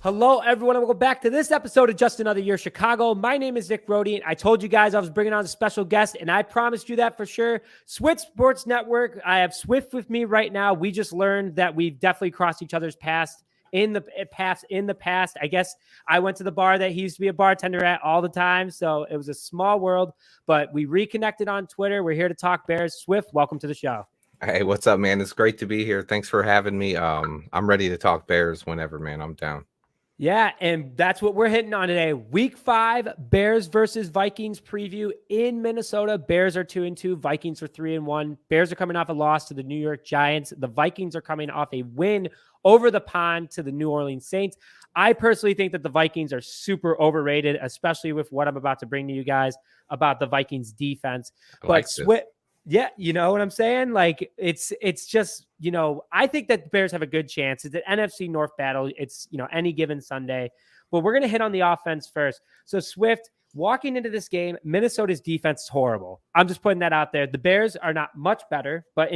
Hello, everyone, and welcome back to this episode of Just Another Year Chicago. My name is Nick Brody. I told you guys I was bringing on a special guest, and I promised you that for sure. Swift Sports Network. I have Swift with me right now. We just learned that we've definitely crossed each other's paths in the past. I guess I went to the bar that he used to be a bartender at all the time, so it was a small world. But we reconnected on Twitter. We're here to talk Bears. Swift, welcome to the show. Hey, what's up, man? It's great to be here. Thanks for having me. I'm ready to talk Bears whenever, man. I'm down. Yeah, and that's what we're hitting on today. Week 5, Bears versus Vikings preview in Minnesota. Bears are 2-2. Vikings are 3-1. Bears are coming off a loss to the New York Giants. The Vikings are coming off a win over the pond to the New Orleans Saints. I personally think that the Vikings are super overrated, especially with what I'm about to bring to you guys about the Vikings defense. Yeah, you know what I'm saying? Like, it's just, I think that the Bears have a good chance. It's an NFC North battle. It's, any given Sunday. But we're going to hit on the offense first. So, Swift, walking into this game, Minnesota's defense is horrible. I'm just putting that out there. The Bears are not much better, but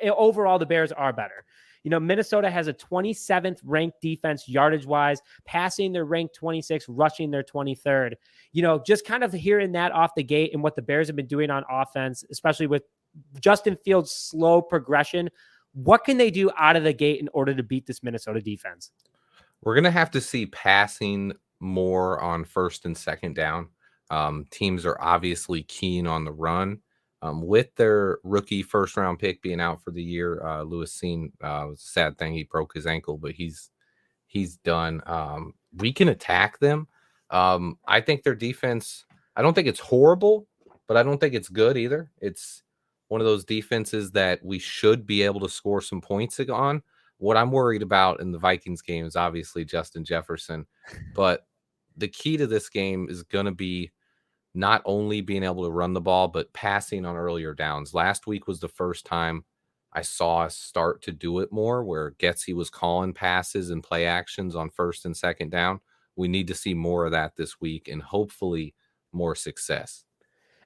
overall, the Bears are better. Minnesota has a 27th ranked defense yardage-wise, passing they're ranked 26th, rushing they're 23rd. Just kind of hearing that off the gate and what the Bears have been doing on offense, especially with Justin Fields' slow progression. What can they do out of the gate in order to beat this Minnesota defense? We're going to have to see passing more on first and second down. Teams are obviously keen on the run. With their rookie first-round pick being out for the year, Lewis Cine, was a sad thing. He broke his ankle, but he's done. We can attack them. I think their defense, I don't think it's horrible, but I don't think it's good either. It's one of those defenses that we should be able to score some points on. What I'm worried about in the Vikings game is obviously Justin Jefferson, but the key to this game is going to be not only being able to run the ball, but passing on earlier downs. Last week was the first time I saw us start to do it more, where Getsy was calling passes and play actions on first and second down. We need to see more of that this week and hopefully more success.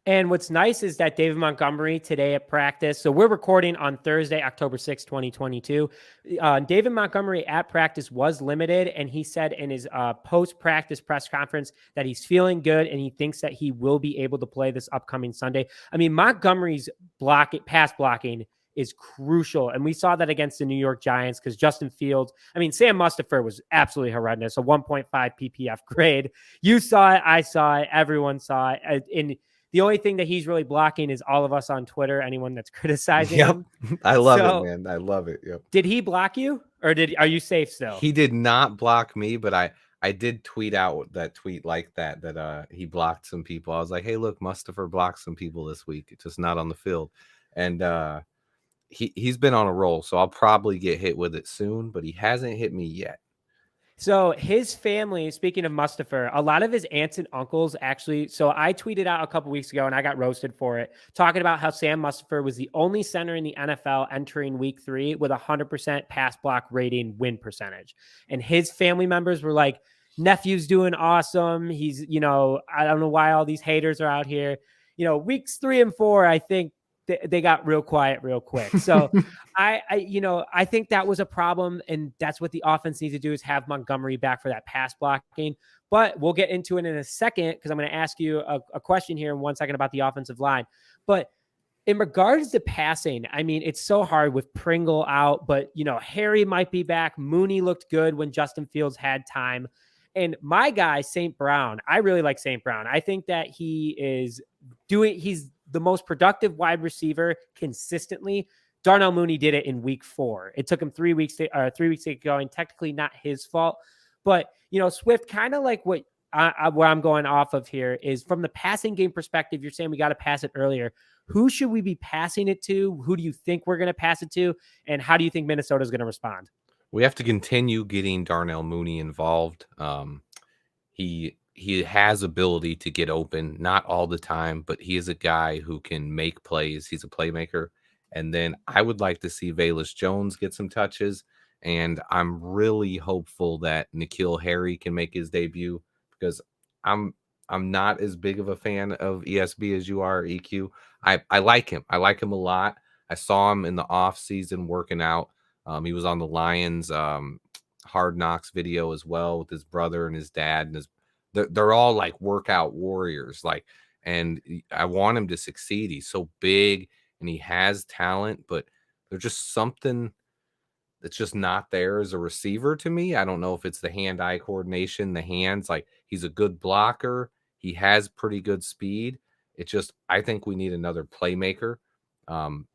And what's nice is that David Montgomery today at practice. So we're recording on Thursday, October 6, 2022. David Montgomery at practice was limited, and he said in his post-practice press conference that he's feeling good and he thinks that he will be able to play this upcoming Sunday. I mean, Montgomery's pass blocking is crucial. And we saw that against the New York Giants because Justin Fields, Sam Mustipher was absolutely horrendous, a 1.5 PPF grade. You saw it, I saw it, everyone saw it. The only thing that he's really blocking is all of us on Twitter, anyone that's criticizing him. I love it, man. I love it. Yep. Did he block you or are you safe still? He did not block me, but I did tweet out that tweet like that he blocked some people. I was like, hey, look, Mustipher blocked some people this week, just not on the field. And he's been on a roll, so I'll probably get hit with it soon, but he hasn't hit me yet. So his family, speaking of Mustipher, a lot of his aunts and uncles actually, so I tweeted out a couple weeks ago and I got roasted for it, talking about how Sam Mustipher was the only center in the NFL entering week 3 with 100% pass block rating win percentage. And his family members were like, nephew's doing awesome. He's, I don't know why all these haters are out here. Weeks 3 and 4, I think they got real quiet real quick. So I think that was a problem, and that's what the offense needs to do is have Montgomery back for that pass blocking. But we'll get into it in a second because I'm going to ask you a question here in 1 second about the offensive line. But in regards to passing, it's so hard with Pringle out, but Harry might be back. Mooney looked good when Justin Fields had time. And my guy, St. Brown, I really like St. Brown. I think that he's the most productive wide receiver consistently. Darnell Mooney did it in week 4. It took him 3 weeks to get going. Technically not his fault, but Swift, kind of like what I'm going off of here is from the passing game perspective. You're saying we got to pass it earlier. Who should we be passing it to? Who do you think we're going to pass it to? And how do you think Minnesota is going to respond? We have to continue getting Darnell Mooney involved. He has ability to get open, not all the time, but he is a guy who can make plays. He's a playmaker. And then I would like to see Velus Jones get some touches. And I'm really hopeful that N'Keal Harry can make his debut because I'm not as big of a fan of ESB as you are, EQ. I like him. I like him a lot. I saw him in the off season working out. He was on the Lions Hard Knocks video as well with his brother and his dad and they're all like workout warriors, like, and I want him to succeed. He's so big and he has talent, but there's just something that's just not there as a receiver to me. I don't know if it's the hand-eye coordination, the hands, like he's a good blocker. He has pretty good speed. It just, I think we need another playmaker. Um,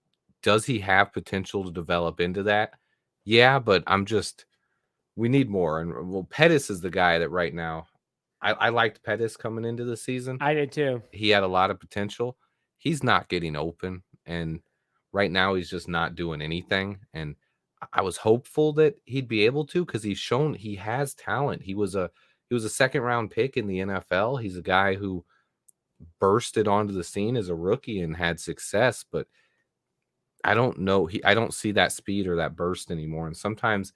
does he have potential to develop into that? Yeah, but we need more. And well, Pettis is the guy that right now, I liked Pettis coming into the season. I did too. He had a lot of potential. He's not getting open, and right now he's just not doing anything. And I was hopeful that he'd be able to, because he's shown he has talent. He was a second round pick in the NFL. He's a guy who bursted onto the scene as a rookie and had success, but I don't know. I don't see that speed or that burst anymore. And sometimes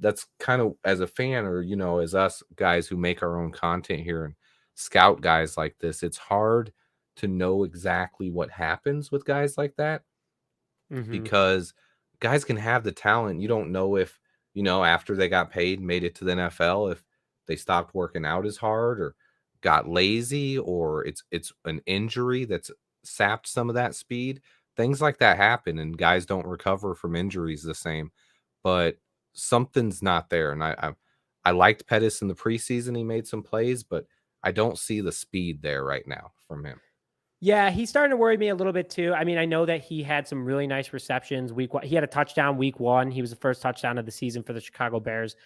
that's kind of, as a fan, or as us guys who make our own content here and scout guys like this, it's hard to know exactly what happens with guys like that, Mm-hmm. because guys can have the talent. You don't know if, after they got paid, made it to the NFL, if they stopped working out as hard or got lazy, or it's an injury that's sapped some of that speed. Things like that happen, and guys don't recover from injuries the same. But something's not there, and I liked Pettis in the preseason. He made some plays, but I don't see the speed there right now from him. Yeah, he's starting to worry me a little bit too. I mean, I know that he had some really nice receptions week 1. He had a touchdown week 1. He was the first touchdown of the season for the Chicago Bears,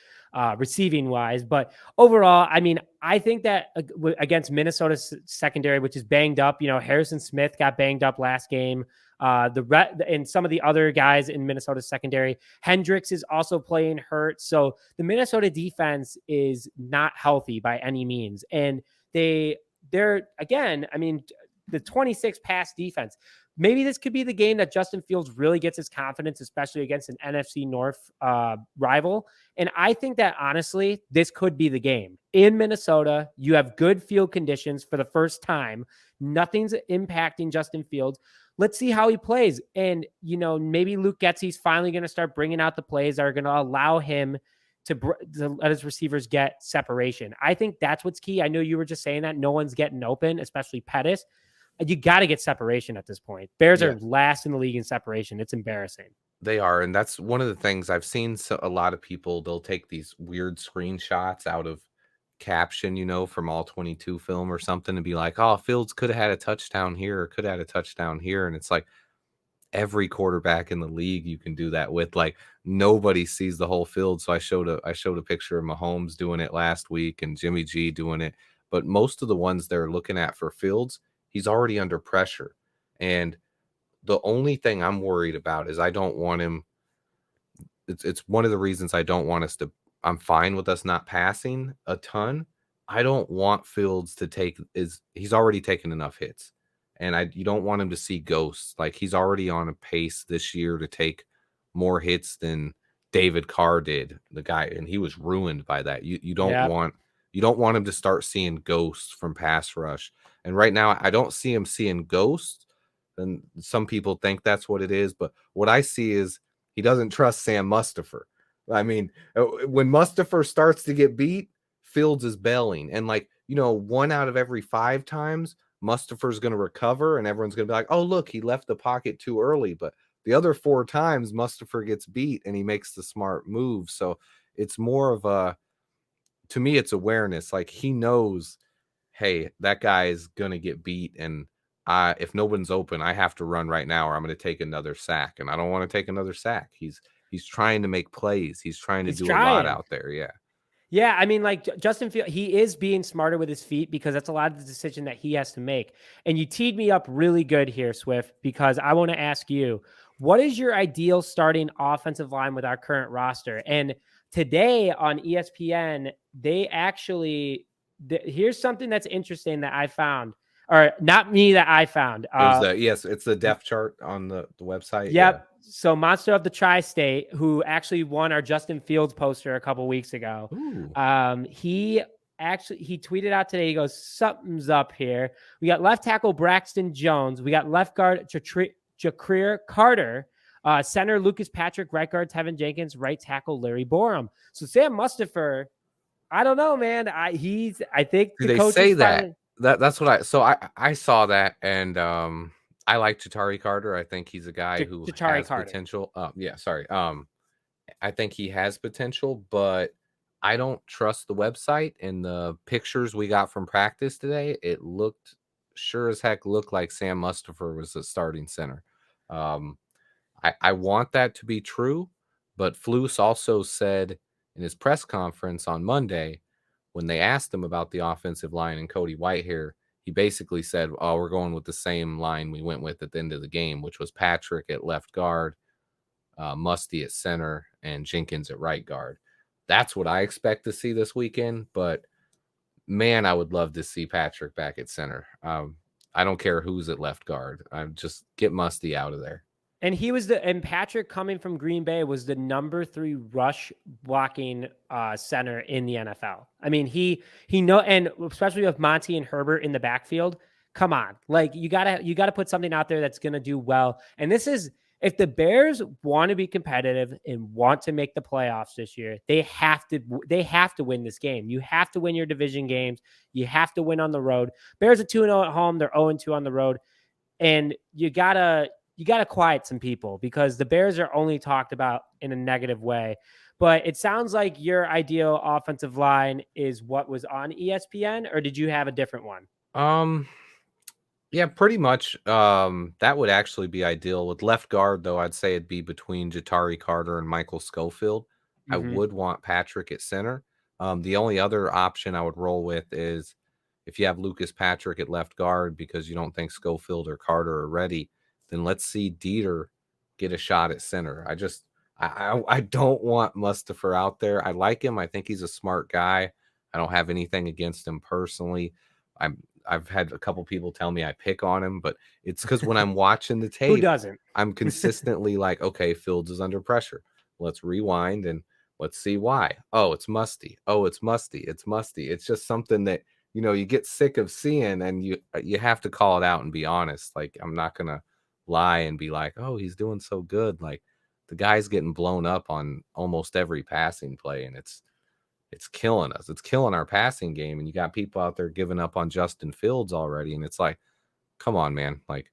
receiving wise. But overall, I mean, I think that against Minnesota's secondary, which is banged up, Harrison Smith got banged up last game. And some of the other guys in Minnesota's secondary, Hendricks is also playing hurt. So the Minnesota defense is not healthy by any means. And they're again, I mean, the 26 pass defense. Maybe this could be the game that Justin Fields really gets his confidence, especially against an NFC North rival. And I think that honestly, this could be the game. In Minnesota, you have good field conditions for the first time. Nothing's impacting Justin Fields. Let's see how he plays. And, maybe Luke Getsy's finally going to start bringing out the plays that are going to allow him to let his receivers get separation. I think that's what's key. I know you were just saying that no one's getting open, especially Pettis. You got to get separation at this point. Bears are last in the league in separation. It's embarrassing. They are, and that's one of the things I've seen. So a lot of people, they'll take these weird screenshots out of caption, from all 22 film or something, and be like, "Oh, Fields could have had a touchdown here, or could have had a touchdown here," and it's like every quarterback in the league you can do that with. Like, nobody sees the whole field. So I showed a picture of Mahomes doing it last week and Jimmy G doing it, but most of the ones they're looking at for Fields, he's already under pressure. And the only thing I'm worried about is I don't want him. It's one of the reasons I don't want us to. I'm fine with us not passing a ton. I don't want Fields to he's already taken enough hits, and you don't want him to see ghosts. Like, he's already on a pace this year to take more hits than David Carr did, the guy, and he was ruined by that. You don't want him to start seeing ghosts from pass rush. And right now, I don't see him seeing ghosts. And some people think that's what it is, but what I see is he doesn't trust Sam Mustipher. I mean, when Mustipher starts to get beat, Fields is bailing. And 1 out of every 5 times, Mustipher's going to recover and everyone's going to be like, "Oh, look, he left the pocket too early." But the other 4 times, Mustipher gets beat and he makes the smart move. So it's more of to me, it's awareness. Like, he knows, hey, that guy is going to get beat. And if no one's open, I have to run right now or I'm going to take another sack. And I don't want to take another sack. He's trying to make plays. He's trying to do a lot out there. Yeah. Yeah, I mean, like Justin Fields, he is being smarter with his feet because that's a lot of the decision that he has to make. And you teed me up really good here, Swift, because I want to ask you, what is your ideal starting offensive line with our current roster? And today on ESPN, they actually, here's something that's interesting that I found, or not me that I found. It's the depth chart on the website. Yep. Yeah. So Monster of the Tri-State, who actually won our Justin Fields poster a couple weeks ago. He tweeted out today. He goes, "Something's up here. We got left tackle Braxton Jones. We got left guard Ja'Crier Carter. Center Lucas Patrick, right guard Tevin Jenkins, right tackle Larry Borum. So Sam Mustipher, I don't know, man. I think Do the they coaches say that? finally That's what I saw that, and I like Jatari Carter. I think he's a guy who Ja'Tari has Carter. potential. Yeah, sorry. I think he has potential, but I don't trust the website and the pictures we got from practice today. It looked sure as heck looked like Sam Mustipher was the starting center. Um, I want that to be true, but Flus also said in his press conference on Monday when they asked him about the offensive line and Cody Whitehair, he basically said, "Oh, we're going with the same line we went with at the end of the game, which was Patrick at left guard, Musty at center, and Jenkins at right guard." That's what I expect to see this weekend. But man, I would love to see Patrick back at center. I don't care who's at left guard. I just get Musty out of there. And Patrick coming from Green Bay was the number 3 rush blocking center in the NFL. I mean, he and especially with Monty and Herbert in the backfield, come on. Like you gotta put something out there that's gonna do well. And this is if the Bears want to be competitive and want to make the playoffs this year, they have to win this game. You have to win your division games. You have to win on the road. Bears are 2-0 at home, they're 0-2 on the road. And you gotta quiet some people because the Bears are only talked about in a negative way. But it sounds like your ideal offensive line is what was on ESPN, or did you have a different one? Yeah, pretty much. That would actually be ideal. With left guard, though, I'd say it'd be between Jatari Carter and Michael Schofield. I would want Patrick at center. The only other option I would roll with is if you have Lucas Patrick at left guard because you don't think Schofield or Carter are ready, then let's see Dieter get a shot at center. I don't want Mustipher out there. I like him. I think he's a smart guy. I don't have anything against him personally. I've had a couple people tell me I pick on him, but it's because when I'm watching the tape, Who doesn't? I'm consistently like, okay, Fields is under pressure. Let's rewind and let's see why. Oh, it's Musty. Oh, it's Musty. It's Musty. It's just something that you get sick of seeing, and you have to call it out and be honest. Like I'm not gonna lie and be like, oh, he's doing so good. Like the guy's getting blown up on almost every passing play, and it's killing us. It's killing our passing game. And you got people out there giving up on Justin Fields already. And it's like, come on, man. Like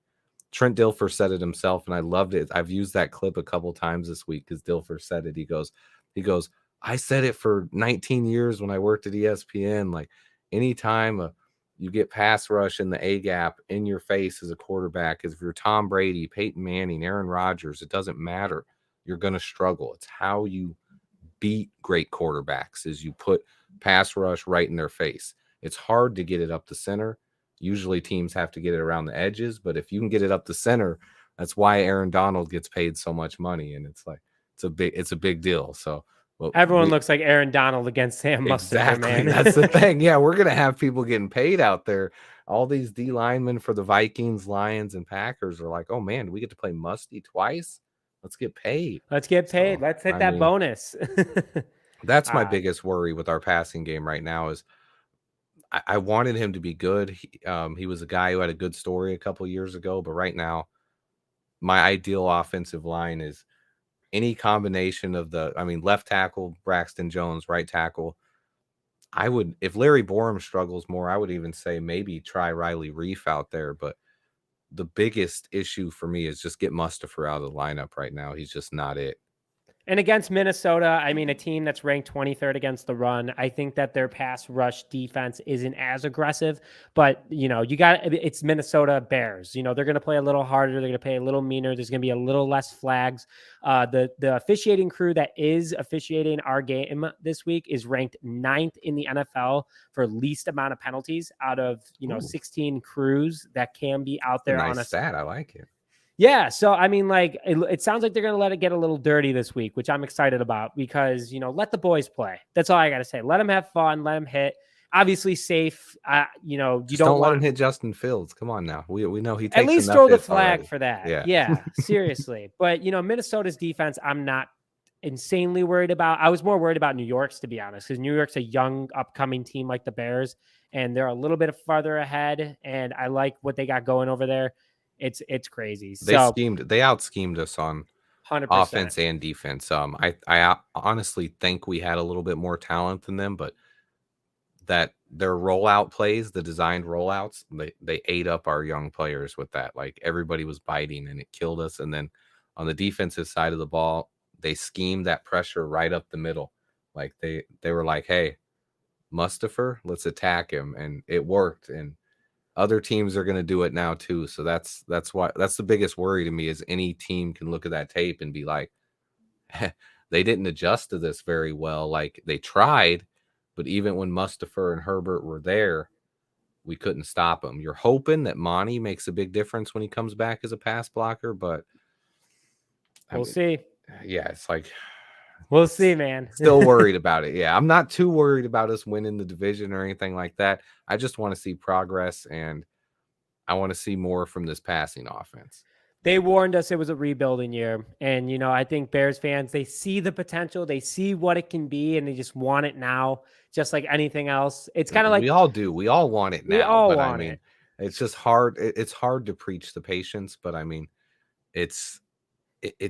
Trent Dilfer said it himself, and I loved it. I've used that clip a couple times this week because Dilfer said it. He goes, I said it for 19 years when I worked at ESPN. Like anytime you get pass rush in the A gap in your face as a quarterback, if you're Tom Brady, Peyton Manning, Aaron Rodgers, it doesn't matter. You're going to struggle. It's how you beat great quarterbacks is you put pass rush right in their face. It's hard to get it up the center. Usually teams have to get it around the edges, but if you can get it up the center, that's why Aaron Donald gets paid so much money. And it's like, it's a big deal. So everyone looks like Aaron Donald against Sam Mustipher, exactly, man. That's the thing. Yeah, we're going to have people getting paid out there. All these D linemen for the Vikings, Lions, and Packers are like, oh man, we get to play Musty twice. Let's get paid. Let's get paid. So, Let's hit that bonus. That's my biggest worry with our passing game right now is I wanted him to be good. He was a guy who had a good story a couple years ago, but right now my ideal offensive line is any combination of left tackle, Braxton Jones, right tackle. If Larry Borum struggles more, I would even say maybe try Riley Reef out there, but the biggest issue for me is just get Mustipher out of the lineup right now. He's just not it. And against Minnesota, I mean, a team that's ranked 23rd against the run, I think that their pass rush defense isn't as aggressive, but it's Minnesota Bears. They're going to play a little harder. They're going to play a little meaner. There's going to be a little less flags. The officiating crew that is officiating our game this week is ranked 9th in the NFL for least amount of penalties out of, 16 crews that can be out there. Nice stat. I like it. Yeah. So, I mean, like, it sounds like they're going to let it get a little dirty this week, which I'm excited about because, let the boys play. That's all I got to say. Let them have fun. Let them hit. Obviously safe. You don't let him hit Justin Fields. Come on now. We know he takes at least throw the flag for that. Yeah. Seriously. But, Minnesota's defense, I'm not insanely worried about. I was more worried about New York's, to be honest, because New York's a young upcoming team like the Bears, and they're a little bit farther ahead. And I like what they got going over there. It's crazy. They out schemed us on 100%. offense and defense. I honestly think we had a little bit more talent than them, but that their rollout plays, the designed rollouts, they ate up our young players with that. Like everybody was biting and it killed us. And then on the defensive side of the ball, they schemed that pressure right up the middle. Like they were like, hey, Mustipher, let's attack him. And it worked. And other teams are going to do it now too. So that's the biggest worry to me is any team can look at that tape and be like, they didn't adjust to this very well. Like they tried, but even when Mustipher and Herbert were there, we couldn't stop them. You're hoping that Monty makes a big difference when he comes back as a pass blocker, but We'll see. Yeah, it's like we'll see, man. Still worried about it. Yeah, I'm not too worried about us winning the division or anything like that. I just want to see progress, and I want to see more from this passing offense. They warned us it was a rebuilding year. And, I think Bears fans, they see the potential, they see what it can be, and they just want it now, just like anything else. It's kind of like we all do. We all want it now. We all but want I mean, it. It's just hard. It's hard to preach the patience, but I mean, it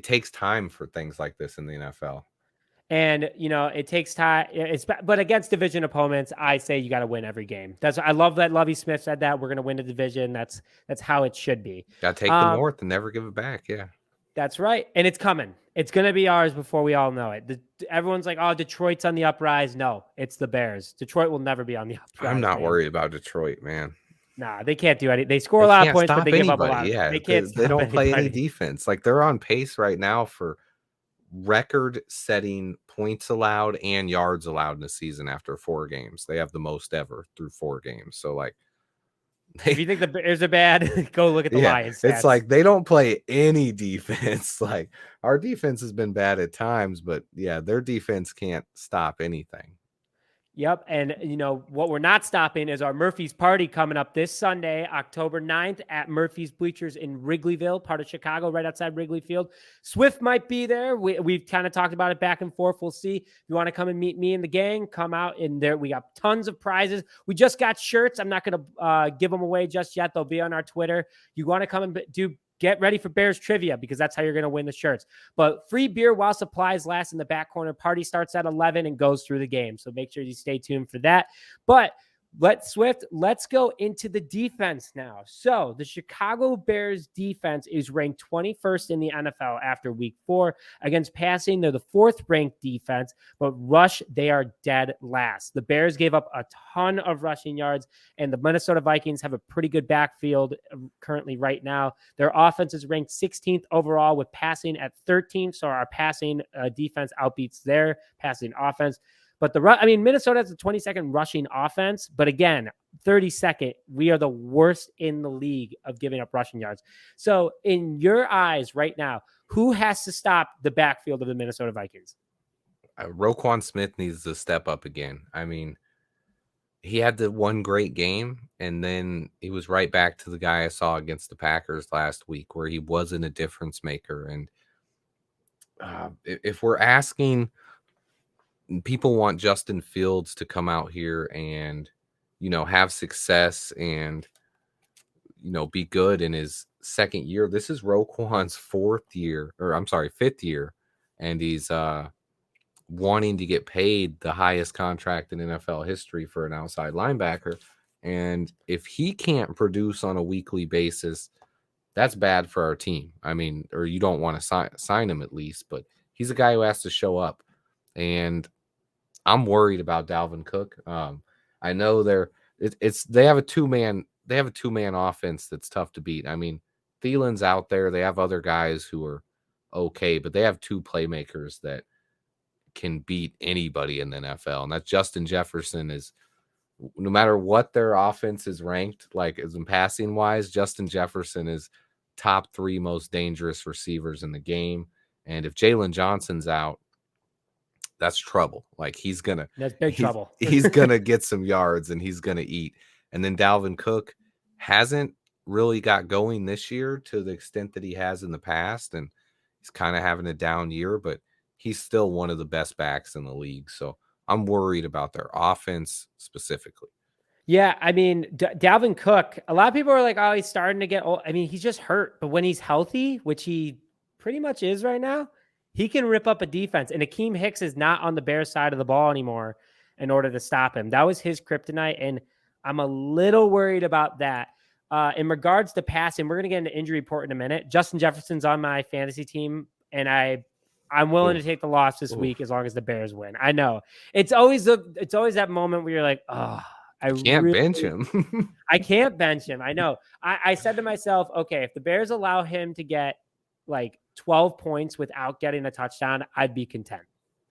takes time for things like this in the NFL. And, it takes time. But against division opponents, I say you got to win every game. I love that Lovie Smith said that we're going to win the division. That's how it should be. Got to take the North and never give it back. Yeah. That's right. And it's coming. It's going to be ours before we all know it. Everyone's like, oh, Detroit's on the uprise. No, it's the Bears. Detroit will never be on the uprise. I'm not worried about Detroit, man. Nah, they can't do anything. They score a lot of points, but they give up a lot. Yeah, they don't play any defense. Like they're on pace right now for record-setting points allowed and yards allowed in a season after 4 games. They have the most ever through 4 games. So like, if you think the Bears are bad, go look at the Lions stats. It's like they don't play any defense. Like our defense has been bad at times, but yeah, their defense can't stop anything. Yep. And, what we're not stopping is our Murphy's Party coming up this Sunday, October 9th at Murphy's Bleachers in Wrigleyville, part of Chicago, right outside Wrigley Field. Swift might be there. We've kind of talked about it back and forth. We'll see. If you want to come and meet me and the gang, come out in there. We got tons of prizes. We just got shirts. I'm not going to give them away just yet. They'll be on our Twitter. You want to come and get ready for Bears trivia because that's how you're going to win the shirts. But free beer while supplies last in the back corner. Party starts at 11 and goes through the game. So make sure you stay tuned for that. But let's go into the defense now. So the Chicago Bears defense is ranked 21st in the NFL after week 4. Against passing, they're the 4th ranked defense, but rush, they are dead last. The Bears gave up a ton of rushing yards, and the Minnesota Vikings have a pretty good backfield currently right now. Their offense is ranked 16th overall with passing at 13th. So our passing defense outbeats their passing offense. But Minnesota has a 22nd rushing offense, but again, 32nd, we are the worst in the league of giving up rushing yards. So in your eyes right now, who has to stop the backfield of the Minnesota Vikings? Roquan Smith needs to step up again. I mean, he had the one great game, and then he was right back to the guy I saw against the Packers last week where he wasn't a difference maker. And if we're asking, people want Justin Fields to come out here and, have success and, be good in his second year. This is Roquan's 5th year. And he's wanting to get paid the highest contract in NFL history for an outside linebacker. And if he can't produce on a weekly basis, that's bad for our team. I mean, or you don't want to sign him at least, but he's a guy who has to show up. And I'm worried about Dalvin Cook. I know they have a two-man offense that's tough to beat. I mean, Thielen's out there. They have other guys who are okay, but they have 2 playmakers that can beat anybody in the NFL. And that's Justin Jefferson is, no matter what their offense is ranked, like as in passing wise, Justin Jefferson is top 3 most dangerous receivers in the game. And if Jalen Johnson's out, that's trouble. Like that's big trouble. He's gonna get some yards and he's gonna eat. And then Dalvin Cook hasn't really got going this year to the extent that he has in the past, and he's kind of having a down year, but he's still one of the best backs in the league. So I'm worried about their offense specifically. Yeah, I mean, Dalvin Cook, a lot of people are like, oh, he's starting to get old. I mean, he's just hurt, but when he's healthy, which he pretty much is right now, he can rip up a defense. And Akeem Hicks is not on the Bears side of the ball anymore in order to stop him. That was his kryptonite, and I'm a little worried about that. In regards to passing, we're going to get into injury report in a minute. Justin Jefferson's on my fantasy team, and I'm willing to take the loss this week as long as the Bears win. I know it's always that moment where you're like, oh, I can't bench him. I can't bench him. I know. I said to myself, okay, if the Bears allow him to get like 12 points without getting a touchdown, I'd be content.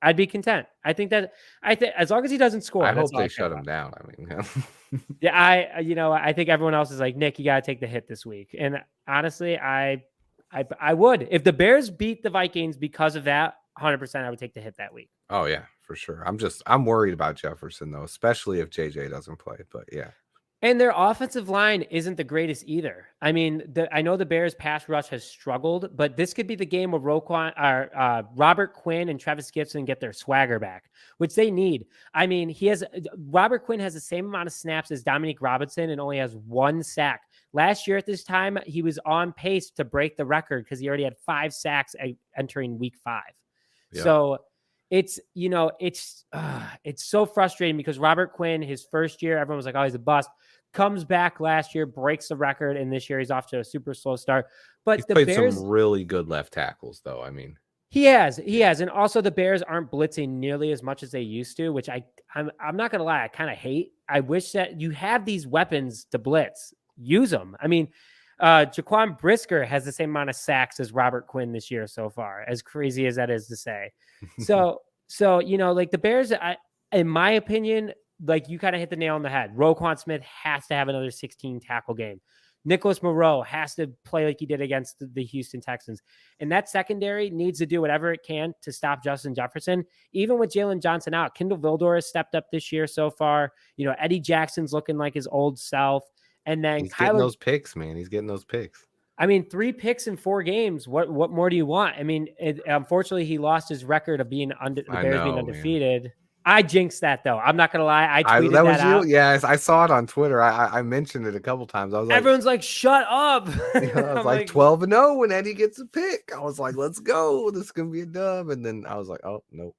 I think as long as he doesn't score, I hope they shut him down. I mean, yeah, I think everyone else is like, Nick, you got to take the hit this week. And honestly, I would. If the Bears beat the Vikings because of that, 100% I would take the hit that week. Oh yeah, for sure. I'm worried about Jefferson though, especially if JJ doesn't play, but yeah. And their offensive line isn't the greatest either. I mean, I know the Bears pass rush has struggled, but this could be the game where Robert Quinn and Travis Gibson get their swagger back, which they need. I mean, Robert Quinn has the same amount of snaps as Dominique Robinson and only has 1 sack. Last year at this time, he was on pace to break the record because he already had 5 sacks entering week 5. Yeah. So it's so frustrating because Robert Quinn, his first year, everyone was like, oh, he's a bust. Comes back last year, breaks the record, and this year he's off to a super slow start. But he's played some really good left tackles, though. I mean, he has, and also the Bears aren't blitzing nearly as much as they used to, which I'm not gonna lie, I kind of hate. I wish that you have these weapons to blitz, use them. I mean, Jaquan Brisker has the same amount of sacks as Robert Quinn this year so far, as crazy as that is to say. So like the Bears, in my opinion, like you kind of hit the nail on the head. Roquan Smith has to have another 16 tackle game. Nicholas Moreau has to play like he did against the Houston Texans. And that secondary needs to do whatever it can to stop Justin Jefferson. Even with Jalen Johnson out, Kindle Vildor has stepped up this year so far. Eddie Jackson's looking like his old self. And then he's getting those picks, man. He's getting those picks. I mean, 3 picks in 4 games. What more do you want? I mean, unfortunately, he lost his record of being being undefeated. Man. I jinxed that though. I'm not gonna lie. I tweeted that out. Yeah, I saw it on Twitter. I mentioned it a couple times. I was like, everyone's like, "Shut up!" I was like 12-0 when Eddie gets a pick. I was like, "Let's go. This is gonna be a dub." And then I was like, "Oh nope."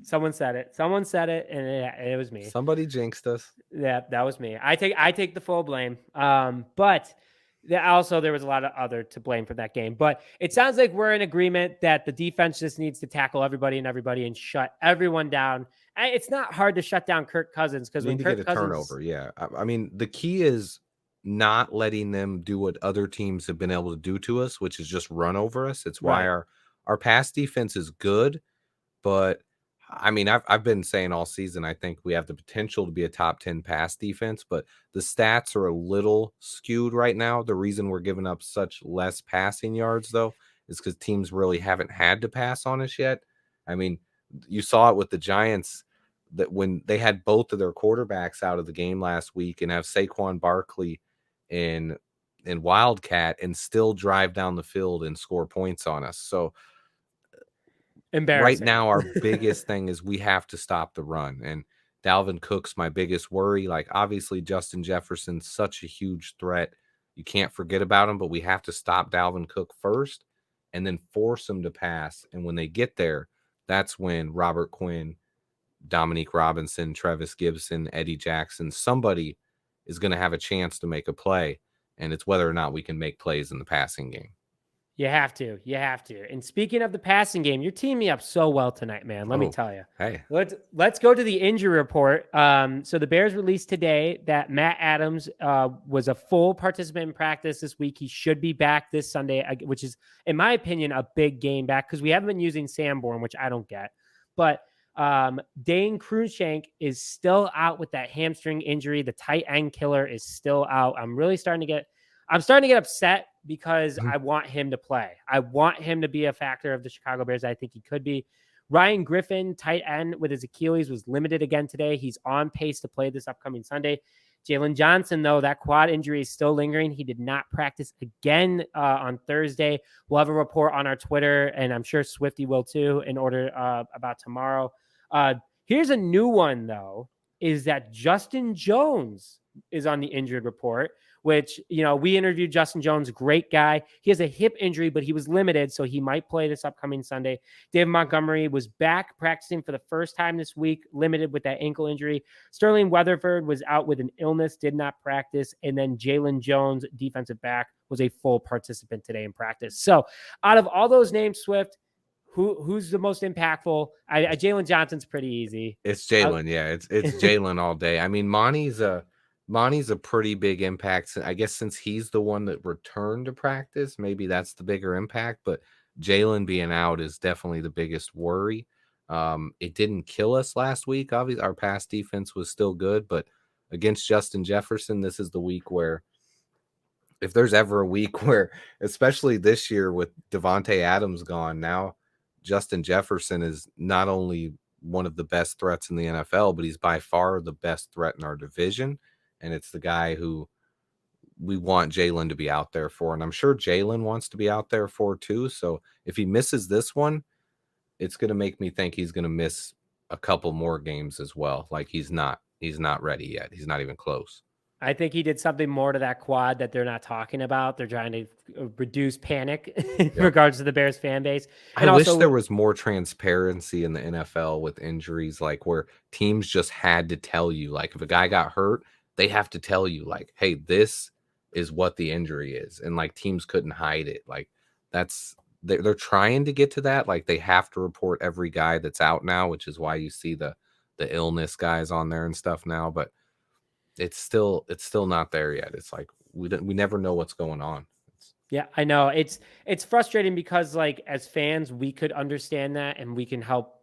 Someone said it, and it was me. Somebody jinxed us. Yeah, that was me. I take the full blame. But also there was a lot of other to blame for that game. But it sounds like we're in agreement that the defense just needs to tackle everybody and shut everyone down. It's not hard to shut down Kirk Cousins because when Kirk Cousins turnover, yeah. I mean, the key is not letting them do what other teams have been able to do to us, which is just run over us. It's why our pass defense is good, but I mean, I've been saying all season, I think we have the potential to be a top 10 pass defense, but the stats are a little skewed right now. The reason we're giving up such less passing yards, though, is because teams really haven't had to pass on us yet. I mean, you saw it with the Giants that when they had both of their quarterbacks out of the game last week and have Saquon Barkley in Wildcat and still drive down the field and score points on us. So right now, our biggest thing is we have to stop the run. And Dalvin Cook's my biggest worry. Like, obviously, Justin Jefferson's such a huge threat. You can't forget about him, but we have to stop Dalvin Cook first and then force him to pass. And when they get there, that's when Robert Quinn, Dominique Robinson, Travis Gibson, Eddie Jackson, somebody is going to have a chance to make a play. And it's whether or not we can make plays in the passing game. You have to. And speaking of the passing game, you're teaming me up so well tonight, man. Let me tell you. Hey, let's go to the injury report. So the Bears released today that Matt Adams was a full participant in practice this week. He should be back this Sunday, which is, in my opinion, a big game back because we haven't been using Sanborn, which I don't get. But Dane Cruikshank is still out with that hamstring injury. The tight end killer is still out. I'm starting to get upset because I want him to play. I want him to be a factor of the Chicago Bears. I think he could be. Ryan Griffin, tight end with his Achilles, was limited again today. He's on pace to play this upcoming Sunday. Jalen Johnson, though, that quad injury is still lingering. He did not practice again on Thursday. We'll have a report on our Twitter, and I'm sure Swifty will too, in order about tomorrow. Here's a new one, though, is that Justin Jones is on the injured report, which, we interviewed Justin Jones, great guy. He has a hip injury, but he was limited, so he might play this upcoming Sunday. David Montgomery was back practicing for the first time this week, limited with that ankle injury. Sterling Weatherford was out with an illness, did not practice. And then Jalen Jones, defensive back, was a full participant today in practice. So out of all those names, Swift, who's the most impactful? Jalen Johnson's pretty easy. It's Jalen. Yeah, it's Jalen all day. I mean, Monty's a pretty big impact. I guess since he's the one that returned to practice, maybe that's the bigger impact. But Jalen being out is definitely the biggest worry. It didn't kill us last week. Obviously, our pass defense was still good, but against Justin Jefferson, this is the week where, if there's ever a week where, especially this year with Devontae Adams gone, now Justin Jefferson is not only one of the best threats in the NFL, but he's by far the best threat in our division. And it's the guy who we want Jalen to be out there for. And I'm sure Jalen wants to be out there for too. So if he misses this one, it's going to make me think he's going to miss a couple more games as well. Like he's not ready yet. He's not even close. I think he did something more to that quad that they're not talking about. They're trying to reduce panic in regards to the Bears fan base. And I wish there was more transparency in the NFL with injuries, like where teams just had to tell you, like if a guy got hurt, they have to tell you like, hey, this is what the injury is. And like teams couldn't hide it. Like they're trying to get to that. Like they have to report every guy that's out now, which is why you see the illness guys on there and stuff now. But it's still not there yet. It's like we never know what's going on. Yeah, I know. It's frustrating because like as fans, we could understand that and we can help,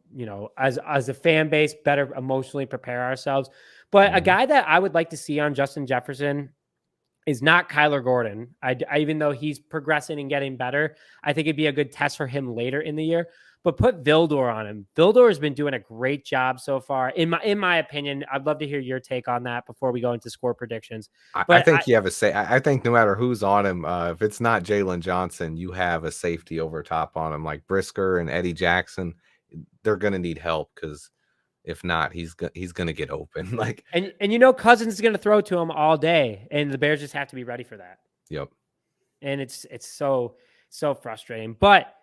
as a fan base better emotionally prepare ourselves. But a guy that I would like to see on Justin Jefferson is not Kyler Gordon. I even though he's progressing and getting better, I think it'd be a good test for him later in the year. But put Vildor on him. Vildor has been doing a great job so far. In my opinion, I'd love to hear your take on that before we go into score predictions. I think you have a say. I think no matter who's on him, if it's not Jalen Johnson, you have a safety over top on him, like Brisker and Eddie Jackson. They're gonna need help because if not, he's gonna get open. Like and Cousins is gonna throw to him all day, and the Bears just have to be ready for that. Yep. And it's so frustrating, but.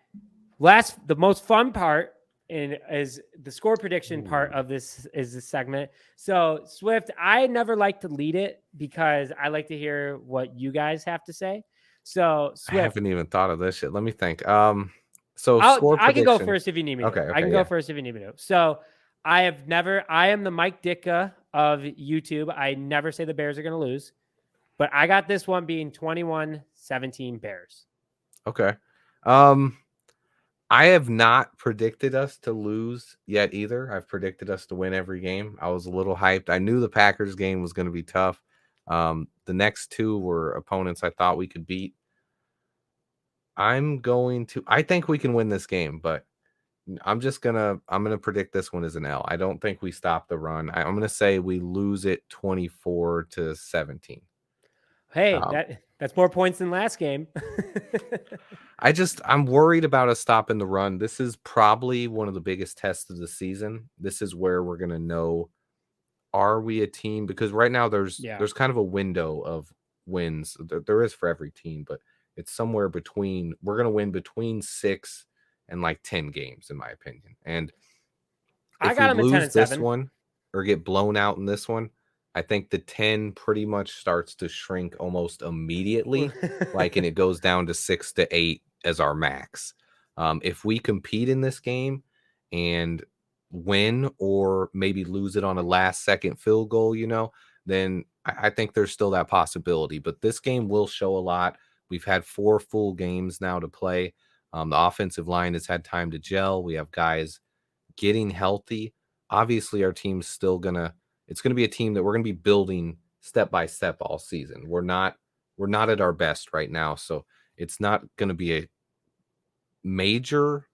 The most fun part is the score prediction part of this segment. So Swift, I never like to lead it because I like to hear what you guys have to say. So Swift, I haven't even thought of this shit. Let me think. So I can go first if you need me. Okay, I can go first if you need me to. So I am the Mike Ditka of YouTube. I never say the Bears are going to lose, but I got this one being 21-17 Bears. Okay. I have not predicted us to lose yet either. I've predicted us to win every game. I was a little hyped. I knew the Packers game was going to be tough. The next two were opponents I thought we could beat. I think we can win this game, but I'm going to predict this one as an L. I don't think we stop the run. I'm going to say we lose it 24-17. Hey, that's more points than last game. I'm worried about us stopping the run. This is probably one of the biggest tests of the season. This is where we're going to know, are we a team? Because right now there's kind of a window of wins. There is for every team, but it's somewhere between, we're going to win between 6 and like 10 games, in my opinion. And if we lose this one or get blown out in this one, I think the 10 pretty much starts to shrink almost immediately, and it goes down to 6 to 8 as our max. If we compete in this game and win or maybe lose it on a last second field goal, then I think there's still that possibility. But this game will show a lot. We've had 4 full games now to play. The offensive line has had time to gel. We have guys getting healthy. Obviously, our team's still it's going to be a team that we're going to be building step by step all season. We're not at our best right now. So it's not going to be a major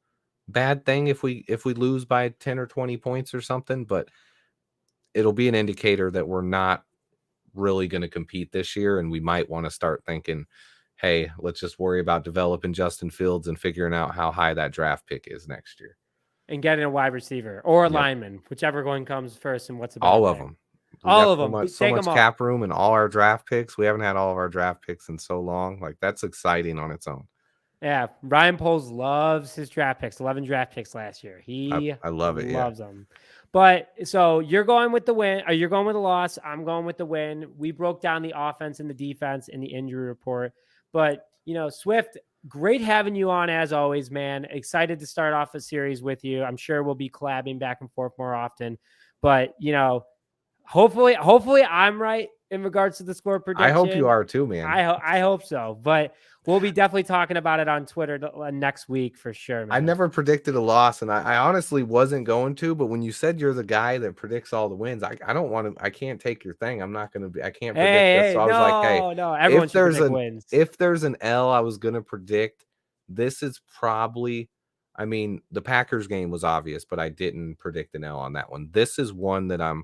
bad thing if we lose by 10 or 20 points or something, but it'll be an indicator that we're not really going to compete this year. And we might want to start thinking, hey, let's just worry about developing Justin Fields and figuring out how high that draft pick is next year. And getting a wide receiver or a lineman, whichever one comes first. And what's the all of them. We All got of them. so Take much them all. cap room and all our draft picks. We haven't had all of our draft picks in so long. Like, that's exciting on its own. Yeah, Ryan Poles loves his draft picks. 11 draft picks last year. He I love it. Yeah. loves them. But so you're going with the win, or you're going with the loss. I'm going with the win. We broke down the offense and the defense in the injury report. But Swift, great having you on as always, man. Excited to start off a series with you. I'm sure we'll be collabing back and forth more often. But hopefully I'm right in regards to the score prediction. I hope you are too, man. I hope so. But we'll be definitely talking about it on Twitter next week for sure, man. I never predicted a loss, and I honestly wasn't going to. But when you said you're the guy that predicts all the wins, I don't want to. I can't take your thing. I'm not going to be. I can't predict this. So I was like, hey, no, everyone should predict wins. If there's an L, I was going to predict. This is probably. I mean, the Packers game was obvious, but I didn't predict an L on that one. This is one that I'm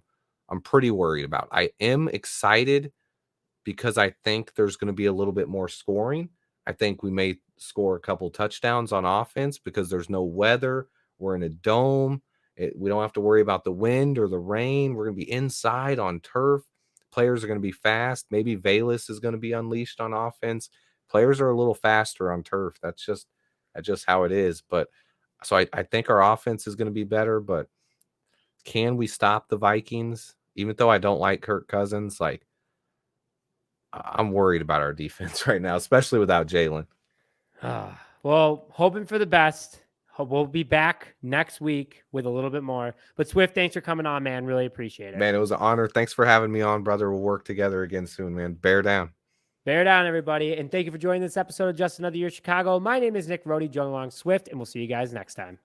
pretty worried about. I am excited because I think there's going to be a little bit more scoring. I think we may score a couple touchdowns on offense because there's no weather. We're in a dome. We don't have to worry about the wind or the rain. We're going to be inside on turf. Players are going to be fast. Maybe Valus is going to be unleashed on offense. Players are a little faster on turf. That's just how it is. But so I think our offense is going to be better, but can we stop the Vikings? Even though I don't like Kirk Cousins, like, I'm worried about our defense right now, especially without Jalen. Well, hoping for the best. We'll be back next week with a little bit more. But Swift, thanks for coming on, man. Really appreciate it. Man, it was an honor. Thanks for having me on, brother. We'll work together again soon, man. Bear down. Bear down, everybody. And thank you for joining this episode of Just Another Year Chicago. My name is Nick Rohde, joining along Swift, and we'll see you guys next time.